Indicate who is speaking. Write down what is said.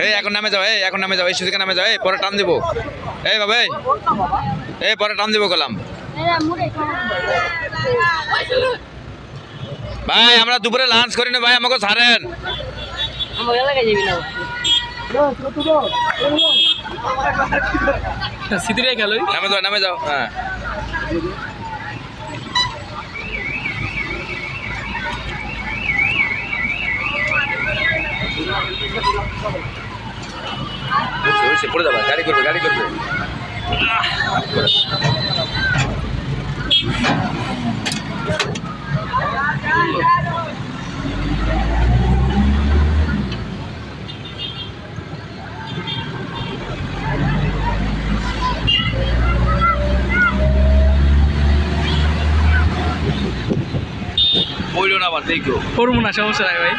Speaker 1: এই এখন নামে যাও, এখন নামে যাও, এই সুযোগে নামে যাও, পরে টান দিব। এই বাবা পরে টান দিব গেলাম। ভাই আমরা দুপুরে লাঞ্চ করি না ভাই, আমাকে ছাড়েন। নামে যাও। হ্যাঁ পড়ে যাবা, গাড়ি করবে। বইলো না আবার দেখো,
Speaker 2: করবো না, সমস্যা নাই ভাই।